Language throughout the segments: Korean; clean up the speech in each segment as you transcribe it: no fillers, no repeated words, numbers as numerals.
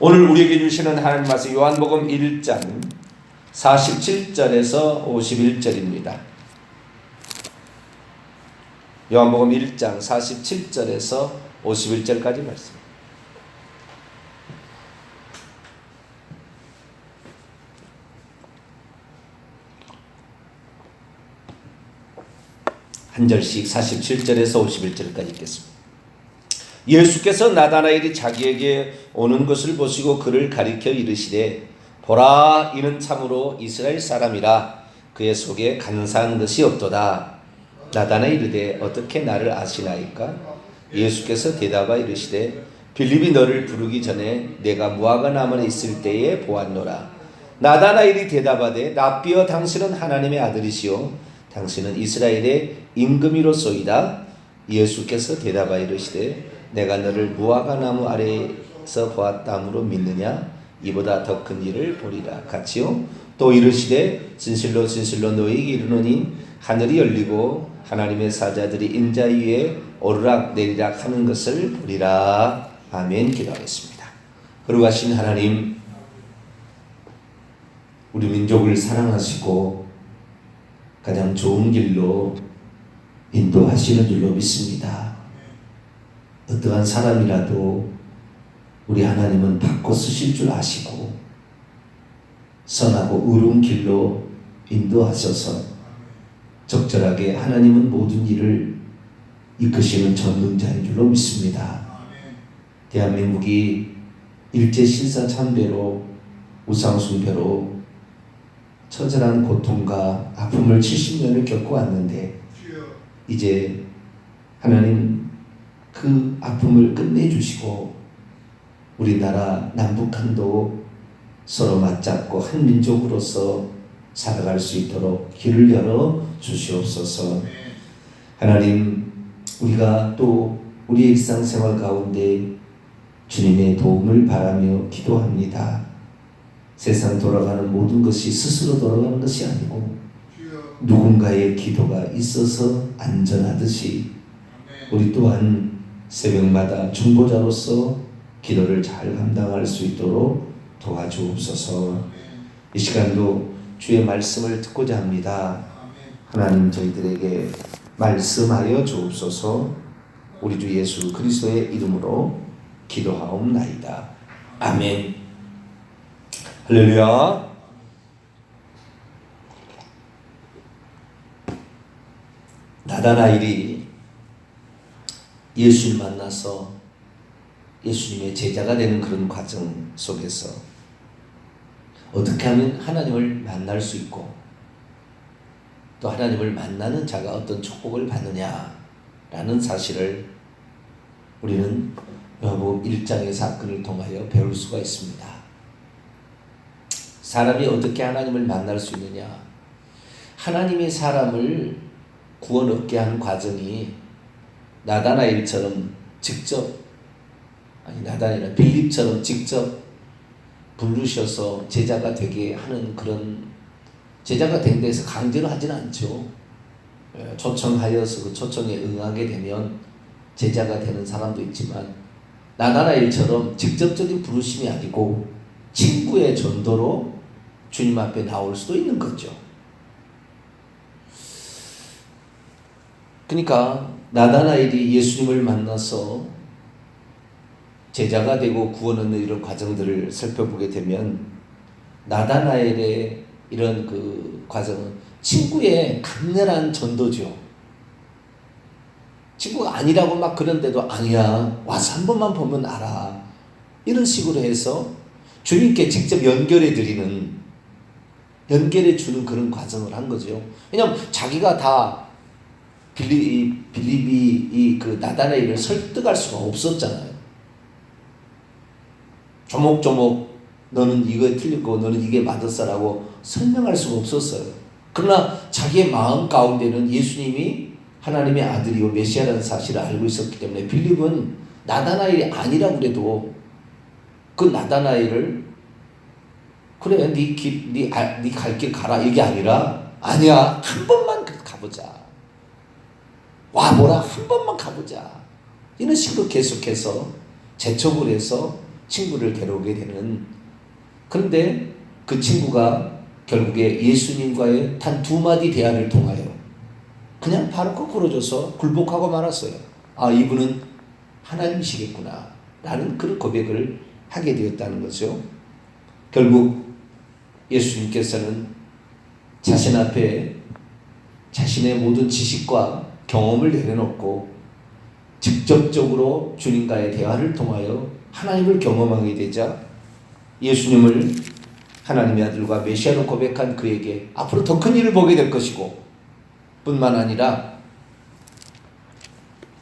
오늘 우리에게 주시는 하나님 말씀 요한복음 1장 47절에서 51절입니다. 요한복음 1장 47절에서 51절까지 말씀. 한 절씩 47절에서 51절까지 읽겠습니다. 예수께서 나다나엘이 자기에게 오는 것을 보시고 그를 가리켜 이르시되 보라 이는 참으로 이스라엘 사람이라 그의 속에 간사한 것이 없도다. 나다나엘이 이르되 어떻게 나를 아시나이까? 예수께서 대답하여 이르시되 빌립이 너를 부르기 전에 내가 무화과 나무에 있을 때에 보았노라. 나다나엘이 대답하되 랍비여 당신은 하나님의 아들이시오 당신은 이스라엘의 임금이로소이다. 예수께서 대답하여 이르시되 내가 너를 무화과 나무 아래에서 보았다므로 믿느냐? 이보다 더 큰 일을 보리라. 같이요. 또 이르시되 진실로 진실로 너희에게 이르노니 하늘이 열리고 하나님의 사자들이 인자 위에 오르락 내리락 하는 것을 보리라. 아멘. 기도하겠습니다. 거룩하신 하나님, 우리 민족을 사랑하시고 가장 좋은 길로 인도하시는 줄로 믿습니다. 어떠한 사람이라도 우리 하나님은 바꿔 쓰실 줄 아시고 선하고 의로운 길로 인도하셔서 적절하게 하나님은 모든 일을 이끄시는 전능자인 줄로 믿습니다. 대한민국이 일제신사참배로 우상숭배로 처절한 고통과 아픔을 70년을 겪어왔는데 이제 하나님 그 아픔을 끝내주시고 우리나라 남북한도 서로 맞잡고 한 민족으로서 살아갈 수 있도록 길을 열어 주시옵소서. 하나님, 우리가 또 우리의 일상생활 가운데 주님의 도움을 바라며 기도합니다. 세상 돌아가는 모든 것이 스스로 돌아가는 것이 아니고 누군가의 기도가 있어서 안전하듯이 우리 또한 새벽마다 중보자로서 기도를 잘 감당할 수 있도록 도와주옵소서. 이 시간도 주의 말씀을 듣고자 합니다. 하나님 저희들에게 말씀하여 주옵소서. 우리 주 예수 그리스도의 이름으로 기도하옵나이다. 아멘. 할렐루야. 나다나엘이 예수를 만나서 예수님의 제자가 되는 그런 과정 속에서 어떻게 하면 하나님을 만날 수 있고 또 하나님을 만나는 자가 어떤 축복을 받느냐라는 사실을 우리는 요한복음 1장의 사건을 통하여 배울 수가 있습니다. 사람이 어떻게 하나님을 만날 수 있느냐? 하나님의 사람을 구원 얻게 하는 과정이 나다나엘처럼 직접, 나다나엘은 빌립처럼 직접 부르셔서 제자가 되게 하는 그런, 제자가 된 데서 강제로 하지는 않죠. 초청하여서 그 초청에 응하게 되면 제자가 되는 사람도 있지만 나다나엘처럼 직접적인 부르심이 아니고 친구의 전도로 주님 앞에 나올 수도 있는 거죠. 그러니까 나다나엘이 예수님을 만나서 제자가 되고 구원 얻는 이런 과정들을 살펴보게 되면 나다나엘의 이런 그 과정은 친구의 강렬한 전도죠. 친구가 아니라고 막 그런데도 아니야, 와서 한 번만 보면 알아, 이런 식으로 해서 주님께 직접 연결해 주는 그런 과정을 한 거죠. 왜냐하면 자기가 다 빌립이 그 나다나엘을 설득할 수가 없었잖아요. 조목조목 너는 이거에 틀리고 너는 이게 맞았어라고 설명할 수가 없었어요. 그러나 자기의 마음 가운데는 예수님이 하나님의 아들이요 메시아라는 사실을 알고 있었기 때문에 빌립은 나다나엘이 아니라고 그래도 그 나다나엘을 그래 네 갈 길 가라 이게 아니라 아니야 한 번만 가보자, 와보라 한 번만 가보자, 이런 식으로 계속해서 재촉을 해서 친구를 괴로우게 되는, 그런데 그 친구가 결국에 예수님과의 단 두 마디 대화를 통하여 그냥 바로 거꾸로져서 굴복하고 말았어요. 아, 이분은 하나님이시겠구나 라는 그런 고백을 하게 되었다는 거죠. 결국 예수님께서는 자신 앞에 자신의 모든 지식과 경험을 내려놓고 직접적으로 주님과의 대화를 통하여 하나님을 경험하게 되자 예수님을 하나님의 아들과 메시아로 고백한 그에게 앞으로 더 큰 일을 보게 될 것이고, 뿐만 아니라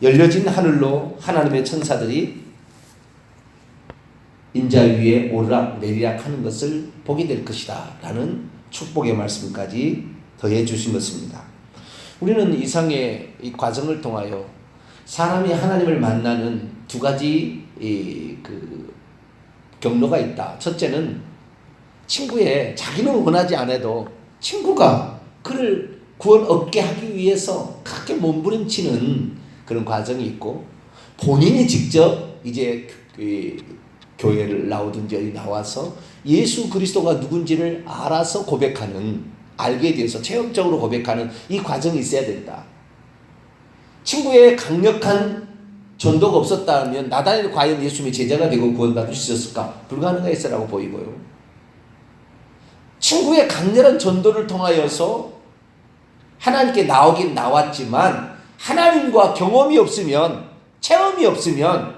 열려진 하늘로 하나님의 천사들이 인자 위에 오르락 내리락 하는 것을 보게 될 것이다 라는 축복의 말씀까지 더해 주신 것입니다. 우리는 이상의 이 과정을 통하여 사람이 하나님을 만나는 두 가지 경로가 있다. 첫째는 친구의, 자기는 원하지 않아도 친구가 그를 구원 얻게 하기 위해서 그렇게 몸부림치는 그런 과정이 있고, 본인이 직접 이제 교회를 나오든지 어디 나와서 예수 그리스도가 누군지를 알아서 고백하는, 알게 돼서 체험적으로 고백하는 이 과정이 있어야 된다. 친구의 강력한 전도가 없었다면 나다나엘이 과연 예수님의 제자가 되고 구원받을 수 있었을까? 불가능했으라고 보이고요. 친구의 강렬한 전도를 통하여서 하나님께 나오긴 나왔지만 하나님과 경험이 없으면, 체험이 없으면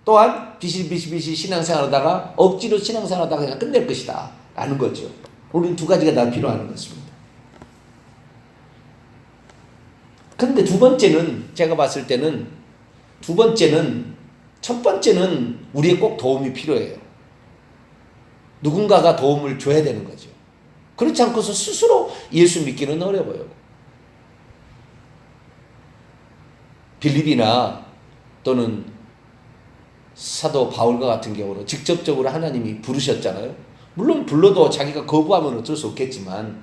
또한 비실비실 신앙생활하다가 억지로 신앙생활하다가 그냥 끝낼 것이다 라는 거죠. 우리는 두 가지가 다 필요한 것입니다. 그런데 두 번째는, 제가 봤을 때는 첫 번째는 우리의 꼭 도움이 필요해요. 누군가가 도움을 줘야 되는 거죠. 그렇지 않고서 스스로 예수 믿기는 어려워요. 빌립이나 또는 사도 바울과 같은 경우는 직접적으로 하나님이 부르셨잖아요. 물론 불러도 자기가 거부하면 어쩔 수 없겠지만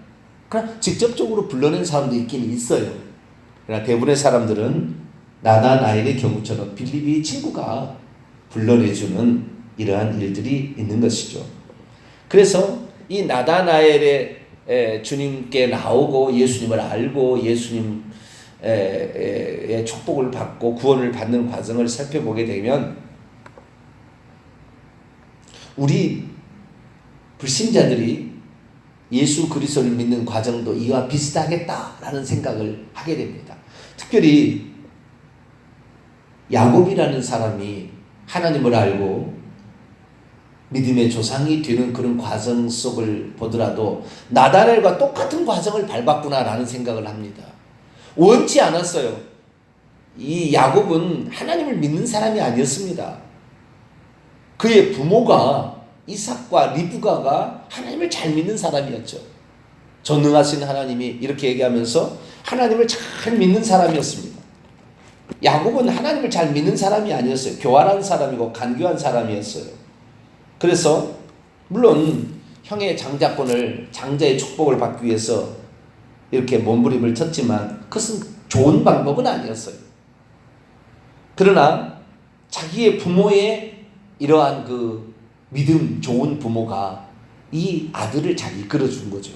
그냥 직접적으로 불러낸 사람도 있긴 있어요. 그러나 대부분의 사람들은 나다나엘의 경우처럼 빌립이 친구가 불러내주는 이러한 일들이 있는 것이죠. 그래서 이 나다나엘의 주님께 나오고 예수님을 알고 예수님의 축복을 받고 구원을 받는 과정을 살펴보게 되면 우리 불신자들이 예수 그리스도를 믿는 과정도 이와 비슷하겠다라는 생각을 하게 됩니다. 특별히 야곱이라는 사람이 하나님을 알고 믿음의 조상이 되는 그런 과정 속을 보더라도 나다나엘과 똑같은 과정을 밟았구나라는 생각을 합니다. 원치 않았어요. 이 야곱은 하나님을 믿는 사람이 아니었습니다. 그의 부모가 이삭과 리브가가 하나님을 잘 믿는 사람이었죠. 전능하신 하나님이 이렇게 얘기하면서 하나님을 잘 믿는 사람이었습니다. 야곱은 하나님을 잘 믿는 사람이 아니었어요. 교활한 사람이고 간교한 사람이었어요. 그래서 물론 형의 장자권을, 장자의 축복을 받기 위해서 이렇게 몸부림을 쳤지만 그것은 좋은 방법은 아니었어요. 그러나 자기의 부모의 이러한 그 믿음 좋은 부모가 이 아들을 잘 이끌어 준 거죠.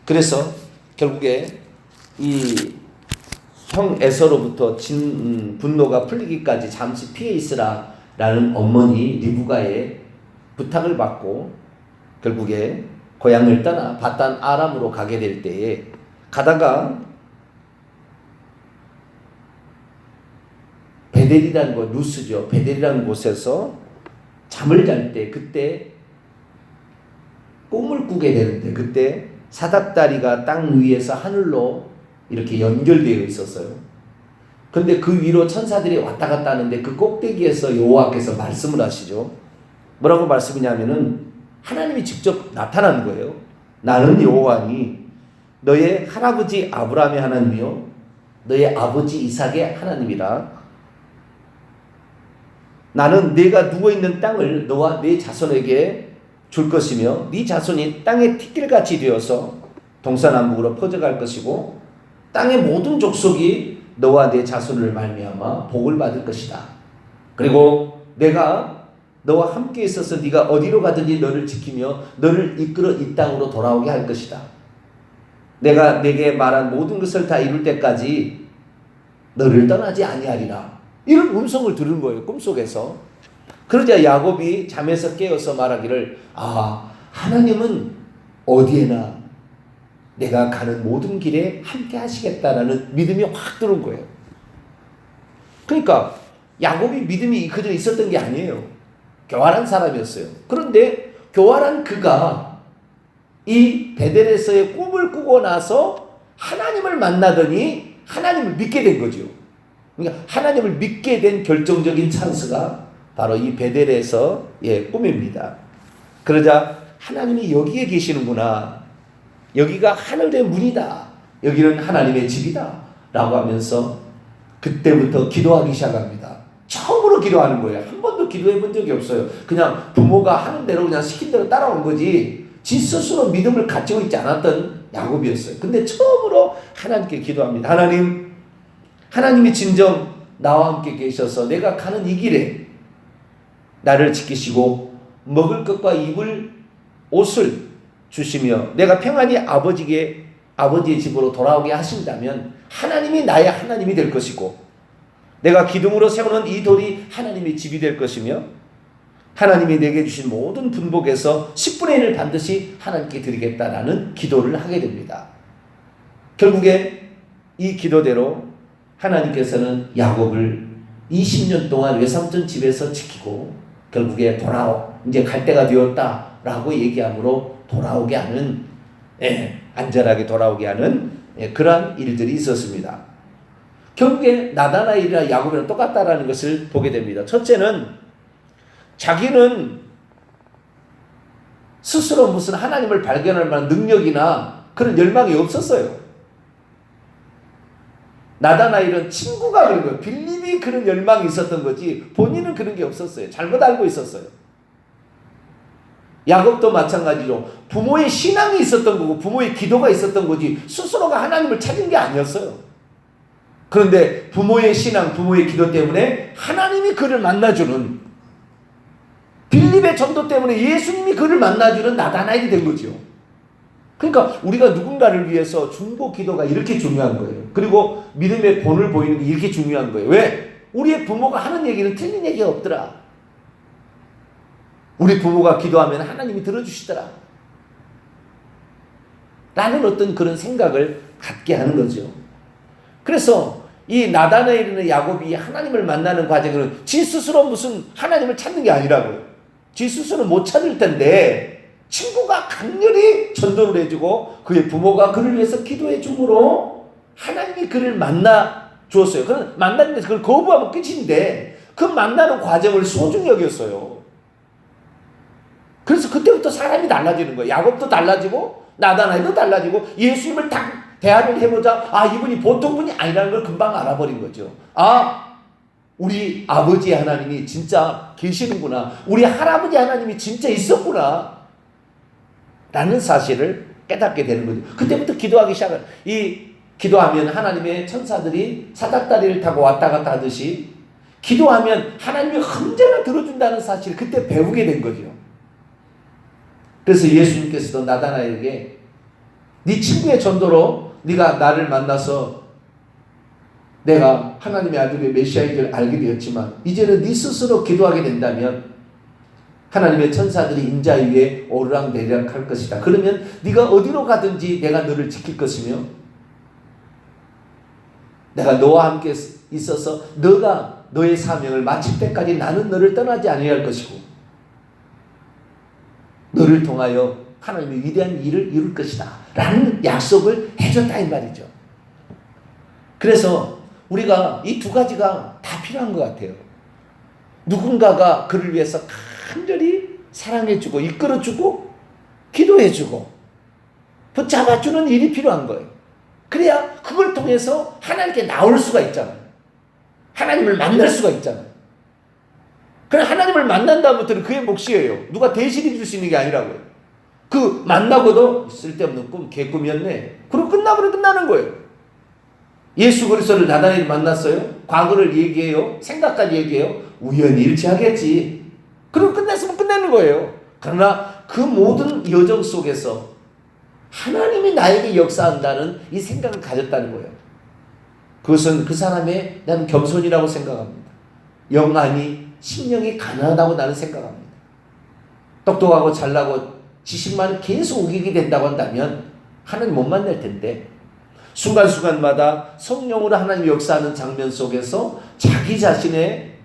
그래서 결국에 이 형 에서로부터 분노가 풀리기까지 잠시 피해 있으라 라는 어머니 리브가의 부탁을 받고 결국에 고향을 떠나 바단 아람으로 가게 될 때에 가다가 베델이라는 곳, 루스죠. 베델이라는 곳에서 잠을 잘 때 그때 꿈을 꾸게 되는데 그때 사닥다리가 땅 위에서 하늘로 이렇게 연결되어 있었어요. 근데 그 위로 천사들이 왔다 갔다 하는데 그 꼭대기에서 여호와께서 말씀을 하시죠. 뭐라고 말씀이냐면은 하나님이 직접 나타난 거예요. 나는 여호와니 너의 할아버지 아브라함의 하나님이요 너의 아버지 이삭의 하나님이라. 나는 네가 누워있는 땅을 너와 네 자손에게 줄 것이며 네 자손이 땅의 티끌같이 되어서 동서남북으로 퍼져갈 것이고 땅의 모든 족속이 너와 네 자손을 말미암아 복을 받을 것이다. 그리고 내가 너와 함께 있어서 네가 어디로 가든지 너를 지키며 너를 이끌어 이 땅으로 돌아오게 할 것이다. 내가 네게 말한 모든 것을 다 이룰 때까지 너를 떠나지 아니하리라. 이런 음성을 들은 거예요, 꿈속에서. 그러자 야곱이 잠에서 깨어서 말하기를, 하나님은 어디에나 내가 가는 모든 길에 함께 하시겠다라는 믿음이 확 들어온 거예요. 그러니까 야곱이 믿음이 그저 있었던 게 아니에요. 교활한 사람이었어요. 그런데 교활한 그가 이 베델에서의 꿈을 꾸고 나서 하나님을 만나더니 하나님을 믿게 된 거죠. 그러니까 하나님을 믿게 된 결정적인 찬스가 바로 이 베델에서의 꿈입니다. 그러자 하나님이 여기에 계시는구나. 여기가 하늘의 문이다. 여기는 하나님의 집이다. 라고 하면서 그때부터 기도하기 시작합니다. 처음으로 기도하는 거예요. 한 번도 기도해 본 적이 없어요. 그냥 부모가 하는 대로 그냥 시킨 대로 따라온 거지 지 스스로 믿음을 가지고 있지 않았던 야곱이었어요. 근데 처음으로 하나님께 기도합니다. 하나님이 진정 나와 함께 계셔서 내가 가는 이 길에 나를 지키시고 먹을 것과 입을 옷을 주시며 내가 평안히 아버지의 집으로 돌아오게 하신다면 하나님이 나의 하나님이 될 것이고 내가 기둥으로 세우는 이 돌이 하나님의 집이 될 것이며 하나님이 내게 주신 모든 분복에서 10분의 1을 반드시 하나님께 드리겠다라는 기도를 하게 됩니다. 결국에 이 기도대로 하나님께서는 야곱을 20년 동안 외삼촌 집에서 지키고 결국에 이제 갈 때가 되었다라고 얘기함으로 돌아오게 하는, 안전하게 돌아오게 하는 그러한 일들이 있었습니다. 결국에 나다나엘이나 야곱이랑 똑같다라는 것을 보게 됩니다. 첫째는 자기는 스스로 무슨 하나님을 발견할 만한 능력이나 그런 열망이 없었어요. 나다나엘은 친구가 그런 거예요. 빌립이 그런 열망이 있었던 거지 본인은 그런 게 없었어요. 잘못 알고 있었어요. 야곱도 마찬가지로 부모의 신앙이 있었던 거고 부모의 기도가 있었던 거지 스스로가 하나님을 찾은 게 아니었어요. 그런데 부모의 신앙, 부모의 기도 때문에 하나님이 그를 만나주는, 빌립의 전도 때문에 예수님이 그를 만나주는 나다나엘이 된 거죠. 그러니까 우리가 누군가를 위해서 중보 기도가 이렇게 중요한 거예요. 그리고 믿음의 본을 보이는 게 이렇게 중요한 거예요. 왜? 우리의 부모가 하는 얘기는 틀린 얘기가 없더라. 우리 부모가 기도하면 하나님이 들어주시더라. 라는 어떤 그런 생각을 갖게 하는 거죠. 그래서 이 나다나엘이나 야곱이 하나님을 만나는 과정은 지 스스로 무슨 하나님을 찾는 게 아니라고요. 지 스스로는 못 찾을 텐데 친구가 강렬히 전도를 해주고 그의 부모가 그를 위해서 기도해 줌으로 하나님이 그를 만나 주었어요. 그건 만났는데 그걸 거부하면 끝인데 그 만나는 과정을 소중히 여겼어요. 그래서 그때부터 사람이 달라지는 거예요. 야곱도 달라지고 나다나엘도 달라지고 예수님을 딱 대화를 해보자 이분이 보통 분이 아니라는 걸 금방 알아버린 거죠. 우리 아버지 하나님이 진짜 계시는구나. 우리 할아버지 하나님이 진짜 있었구나. 라는 사실을 깨닫게 되는 거죠. 그때부터 기도하기 시작해요. 기도하면 하나님의 천사들이 사닥다리를 타고 왔다 갔다 하듯이 기도하면 하나님이 언제나 들어준다는 사실을 그때 배우게 된 거죠. 그래서 예수님께서도 나다나엘에게 네 친구의 전도로 네가 나를 만나서 내가 하나님의 아들의 메시아인 줄 알게 되었지만 이제는 네 스스로 기도하게 된다면 하나님의 천사들이 인자 위에 오르락내리락 할 것이다. 그러면 네가 어디로 가든지 내가 너를 지킬 것이며 내가 너와 함께 있어서 너가 너의 사명을 마칠 때까지 나는 너를 떠나지 아니할 것이고 너를 통하여 하나님의 위대한 일을 이룰 것이다 라는 약속을 해줬다 이 말이죠. 그래서 우리가 이 두 가지가 다 필요한 것 같아요. 누군가가 그를 위해서 간절히 사랑해주고 이끌어주고 기도해주고 붙잡아주는 일이 필요한 거예요. 그래야 그걸 통해서 하나님께 나올 수가 있잖아요. 하나님을 만날 수가 있잖아요. 그냥 하나님을 만난 다음부터는 그의 몫이에요. 누가 대신해 줄 수 있는 게 아니라고요. 그 만나고도 쓸데없는 꿈, 개꿈이었네. 그럼 끝나버리면 끝나는 거예요. 예수 그리스도를 나다나엘이 만났어요. 과거를 얘기해요. 생각까지 얘기해요. 우연히 일치하겠지. 그리고 끝냈으면 끝내는 거예요. 그러나 그 모든 여정 속에서 하나님이 나에게 역사한다는 이 생각을 가졌다는 거예요. 그것은 그 사람의 나는 겸손이라고 생각합니다. 영안이 심령이 가난하다고 나는 생각합니다. 똑똑하고 잘나고 지식만 계속 우기게 된다고 한다면 하나님 못 만날 텐데, 순간순간마다 성령으로 하나님 역사하는 장면 속에서 자기 자신의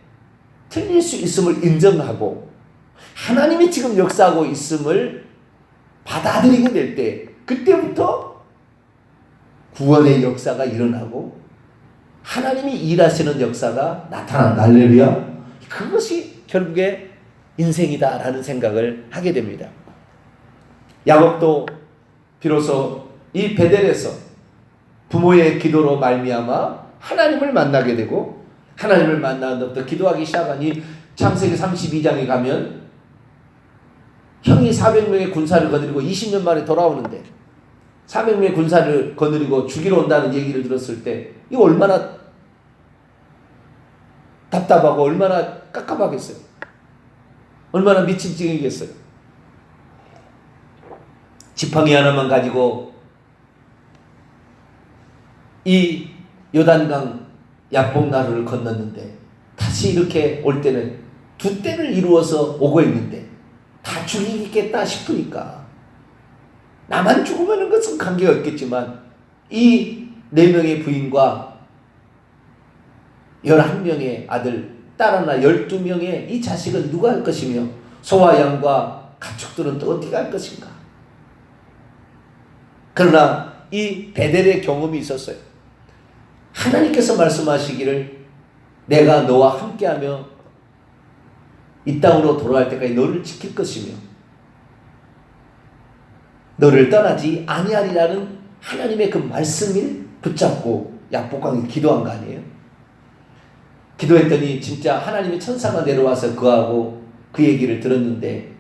틀릴 수 있음을 인정하고 하나님이 지금 역사하고 있음을 받아들이게 될 때, 그때부터 구원의 역사가 일어나고 하나님이 일하시는 역사가 나타난다. 할렐루야. 그것이 결국에 인생이다라는 생각을 하게 됩니다. 야곱도 비로소 이 베델에서 부모의 기도로 말미암아 하나님을 만나게 되고, 하나님을 만난 것부터 기도하기 시작하니 창세기 32장에 가면 형이 400명의 군사를 거느리고 20년 만에 돌아오는데, 400명의 군사를 거느리고 죽이러 온다는 얘기를 들었을 때 이거 얼마나 답답하고 얼마나 깝깝하겠어요. 얼마나 미친 찡이겠어요. 지팡이 하나만 가지고 이 요단강 야복나루를 건넜는데, 다시 이렇게 올 때는 두 때를 이루어서 오고 있는데 다 죽이겠다 싶으니까, 나만 죽으면 그것은 관계가 없겠지만 이 4명의 부인과 11명의 아들, 딸 하나 12명의 이 자식은 누가 할 것이며 소와 양과 가축들은 또 어떻게 할 것인가. 그러나 이 베델의 경험이 있었어요. 하나님께서 말씀하시기를 내가 너와 함께하며 이 땅으로 돌아갈 때까지 너를 지킬 것이며 너를 떠나지 아니하리라는 하나님의 그 말씀을 붙잡고 야복강에 기도한 거 아니에요? 기도했더니 진짜 하나님의 천사가 내려와서 그하고 그 얘기를 들었는데,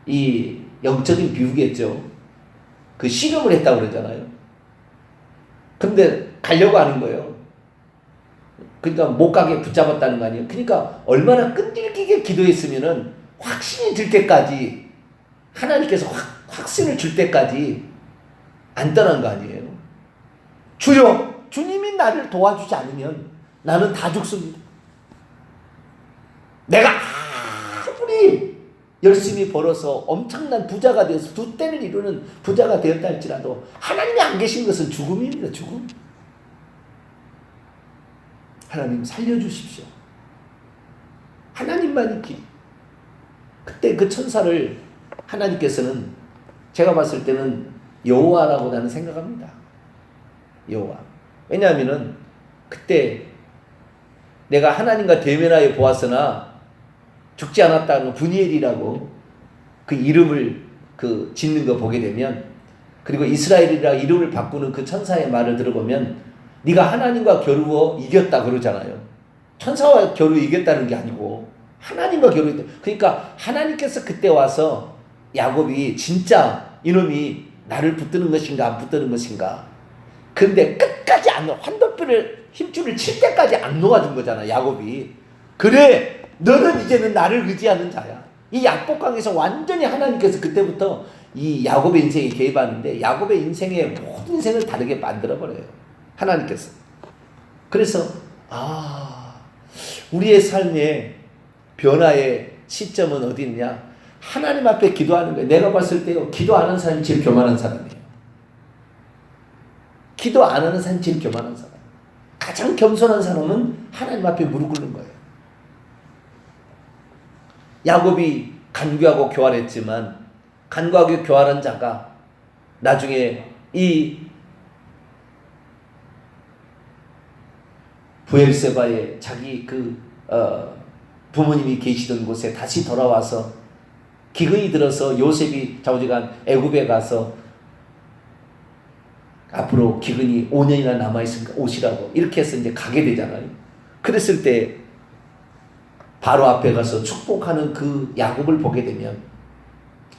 이 영적인 비유겠죠. 그 씨름을 했다고 그러잖아요. 근데 가려고 하는 거예요. 그러니까 못 가게 붙잡았다는 거 아니에요. 그러니까 얼마나 끈질기게 기도했으면은 확신이 들 때까지, 하나님께서 확신을 줄 때까지 안 떠난 거 아니에요. 주여, 주님이 나를 도와주지 않으면 나는 다 죽습니다. 내가 아무리 열심히 벌어서 엄청난 부자가 되어서 두 때를 이루는 부자가 되었다 할지라도 하나님이 안 계신 것은 죽음입니다. 죽음. 하나님 살려주십시오. 하나님만이 길. 그때 그 천사를 하나님께서는 제가 봤을 때는 여호와라고 나는 생각합니다. 여호와. 왜냐하면은 그때 내가 하나님과 대면하여 보았으나 죽지 않았다는 분이엘이라고 그 이름을 그 짓는 거 보게 되면, 그리고 이스라엘이라 이름을 바꾸는 그 천사의 말을 들어보면 네가 하나님과 겨루어 이겼다 그러잖아요. 천사와 겨루 이겼다는 게 아니고 하나님과 겨루. 그러니까 하나님께서 그때 와서 야곱이 진짜 이놈이 나를 붙드는 것인가 안 붙드는 것인가, 근데 끝까지 안 놓아, 환도뼈를 힘줄을 칠 때까지 안 놓아준 거잖아 야곱이. 그래, 너는 이제는 나를 의지하는 자야. 이 야복강에서 완전히 하나님께서 그때부터 이 야곱의 인생에 개입하는데, 야곱의 인생의 모든 인생을 다르게 만들어버려요 하나님께서. 그래서 우리의 삶의 변화의 시점은 어디 있냐? 하나님 앞에 기도하는 거예요. 내가 봤을 때요, 기도 안 하는 사람이 제일 교만한 사람이에요. 기도 안 하는 사람이 제일 교만한 사람. 가장 겸손한 사람은 하나님 앞에 무릎 꿇는 거예요. 야곱이 간교하고 교활했지만 간교하고 교활한 자가 나중에 이 부엘세바에 자기 부모님이 계시던 곳에 다시 돌아와서 기근이 들어서 요셉이 좌우지간 애굽에 가서 앞으로 기근이 5년이나 남아있으니까 오시라고 이렇게 해서 이제 가게 되잖아요. 그랬을 때 바로 앞에 가서 축복하는 그 야곱을 보게 되면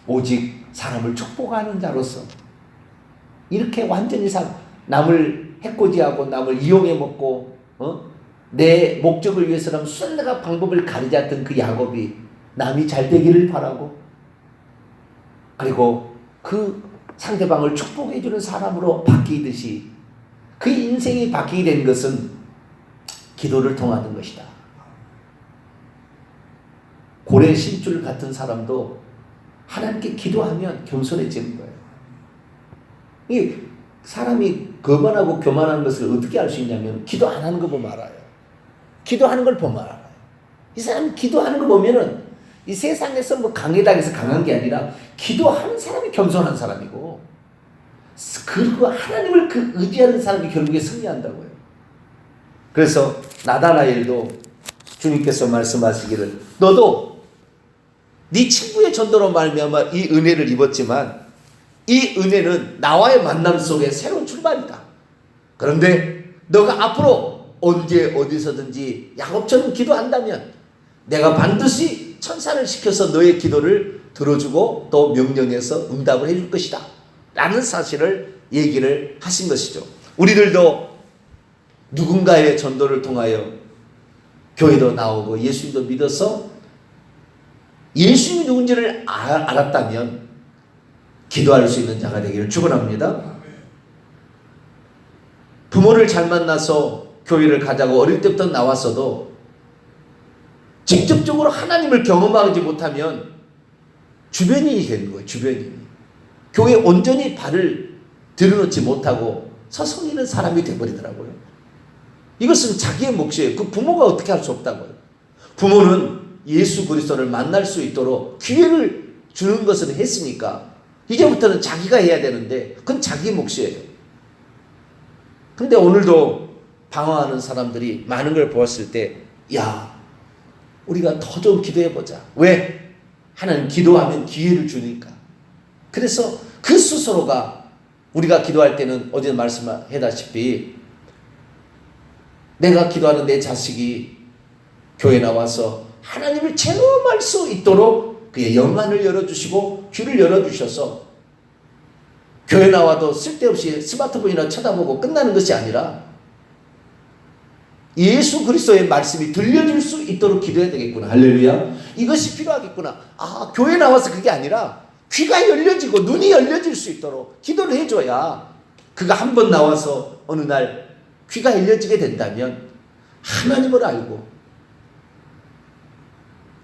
오직 사람을 축복하는 자로서 이렇게 완전히 남을 해코지하고 남을 이용해 먹고 내 목적을 위해서라면 수단과 방법을 가리지 않던 그 야곱이 남이 잘 되기를 바라고, 그리고 그 상대방을 축복해 주는 사람으로 바뀌듯이 그 인생이 바뀌게 된 것은 기도를 통하는 것이다. 고래 신줄 같은 사람도 하나님께 기도하면 겸손해지는 거예요. 이 사람이 거만하고 교만한 것을 어떻게 알 수 있냐면 기도 안 하는 거 보면 알아요. 기도하는 걸 보면 알아요. 이 사람이 기도하는 거 보면은 이 세상에서 뭐 강해당해서 강한 게 아니라 기도하는 사람이 겸손한 사람이고, 그리고 하나님을 그 의지하는 사람이 결국에 승리한다고요. 그래서 나다나엘도 주님께서 말씀하시기를 너도 네 친구의 전도로 말미암아 이 은혜를 입었지만 이 은혜는 나와의 만남 속에 새로운 출발이다. 그런데 너가 앞으로 언제 어디서든지 야곱처럼 기도한다면 내가 반드시 천사를 시켜서 너의 기도를 들어주고 또 명령해서 응답을 해줄 것이다 라는 사실을 얘기를 하신 것이죠. 우리들도 누군가의 전도를 통하여 교회도 나오고 예수님도 믿어서 예수님이 누군지를 알았다면 기도할 수 있는 자가 되기를 축원합니다. 부모를 잘 만나서 교회를 가자고 어릴 때부터 나왔어도 직접적으로 하나님을 경험하지 못하면 주변인이 되는 거예요. 주변인이. 교회에 온전히 발을 들여놓지 못하고 서성이는 사람이 되어버리더라고요. 이것은 자기의 몫이에요. 그 부모가 어떻게 할 수 없다고요. 부모는 예수 그리스도를 만날 수 있도록 기회를 주는 것은 했으니까 이제부터는 자기가 해야 되는데 그건 자기 몫이에요. 근데 오늘도 방황하는 사람들이 많은 걸 보았을 때, 야, 우리가 더 좀 기도해보자. 왜? 하나님 기도하면 기회를 주니까. 그래서 그 스스로가 우리가 기도할 때는 어제 말씀했다시피 내가 기도하는 내 자식이 교회 나와서 하나님을 체험할 수 있도록 그의 영안을 열어주시고 귀를 열어주셔서 교회 나와도 쓸데없이 스마트폰이나 쳐다보고 끝나는 것이 아니라 예수 그리스도의 말씀이 들려줄 수 있도록 기도해야 되겠구나. 할렐루야. 이것이 필요하겠구나. 아, 교회 나와서 그게 아니라 귀가 열려지고 눈이 열려질 수 있도록 기도를 해줘야 그가 한 번 나와서 어느 날 귀가 열려지게 된다면 하나님을 알고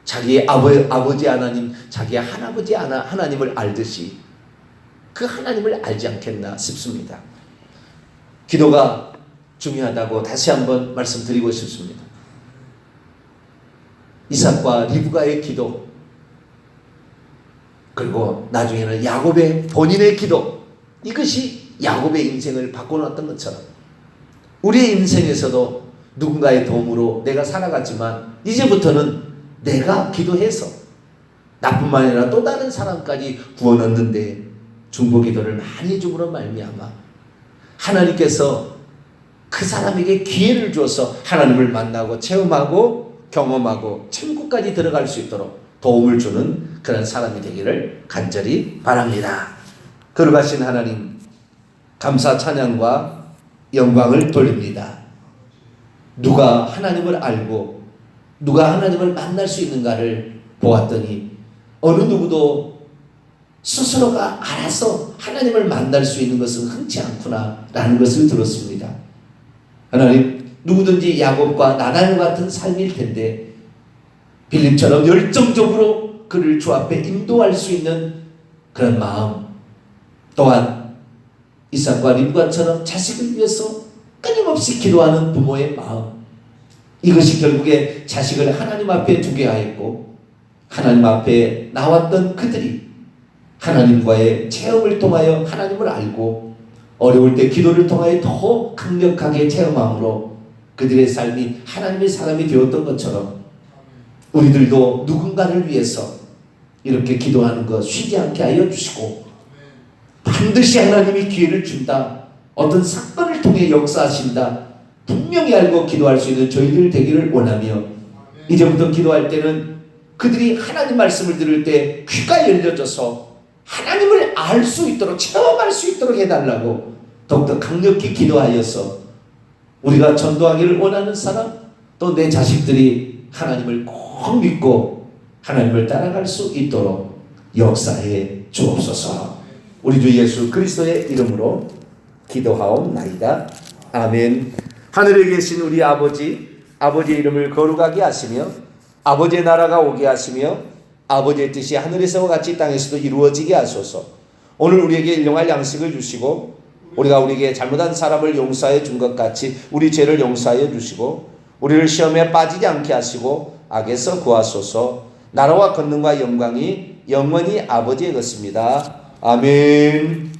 자기의 아버지 하나님, 자기의 할아버지 하나님을 알듯이 그 하나님을 알지 않겠나 싶습니다. 기도가 중요하다고 다시 한번 말씀드리고 싶습니다. 이삭과 리브가의 기도, 그리고 나중에는 야곱의 본인의 기도, 이것이 야곱의 인생을 바꿔놨던 것처럼 우리의 인생에서도 누군가의 도움으로 내가 살아갔지만 이제부터는 내가 기도해서 나뿐만 아니라 또 다른 사람까지 구원 얻는데 중보기도를 많이 해줌으로 말미암아 하나님께서 그 사람에게 기회를 주어서 하나님을 만나고 체험하고 경험하고 천국까지 들어갈 수 있도록 도움을 주는 그런 사람이 되기를 간절히 바랍니다. 거룩하신 하나님, 감사 찬양과 영광을 돌립니다. 누가 하나님을 알고 누가 하나님을 만날 수 있는가를 보았더니 어느 누구도 스스로가 알아서 하나님을 만날 수 있는 것은 흔치 않구나 라는 것을 들었습니다. 하나님, 누구든지 야곱과 나단 같은 삶일 텐데 빌립처럼 열정적으로 그를 주 앞에 인도할 수 있는 그런 마음, 또한 이삭과 림과처럼 자식을 위해서 끊임없이 기도하는 부모의 마음, 이것이 결국에 자식을 하나님 앞에 두게 하였고 하나님 앞에 나왔던 그들이 하나님과의 체험을 통하여 하나님을 알고 어려울 때 기도를 통하여 더 강력하게 체험함으로 그들의 삶이 하나님의 사람이 되었던 것처럼 우리들도 누군가를 위해서 이렇게 기도하는 것 쉬지 않게 하여 주시고 반드시 하나님이 기회를 준다, 어떤 사건을 통해 역사하신다 분명히 알고 기도할 수 있는 저희들 되기를 원하며 이제부터 기도할 때는 그들이 하나님 말씀을 들을 때 귀가 열려져서 하나님을 알 수 있도록 체험할 수 있도록 해달라고 더욱더 강력히 기도하여서 우리가 전도하기를 원하는 사람, 또 내 자식들이 하나님을 꼭 믿고 하나님을 따라갈 수 있도록 역사해 주옵소서. 우리 주 예수 그리스도의 이름으로 기도하옵나이다. 아멘. 하늘에 계신 우리 아버지, 아버지의 이름을 거룩하게 하시며 아버지의 나라가 오게 하시며 아버지의 뜻이 하늘에서와 같이 땅에서도 이루어지게 하소서. 오늘 우리에게 일용할 양식을 주시고 우리가 우리에게 잘못한 사람을 용서해 준 것 같이 우리 죄를 용서하여 주시고 우리를 시험에 빠지지 않게 하시고 악에서 구하소서. 나라와 권능과 영광이 영원히 아버지의 것입니다. 아멘.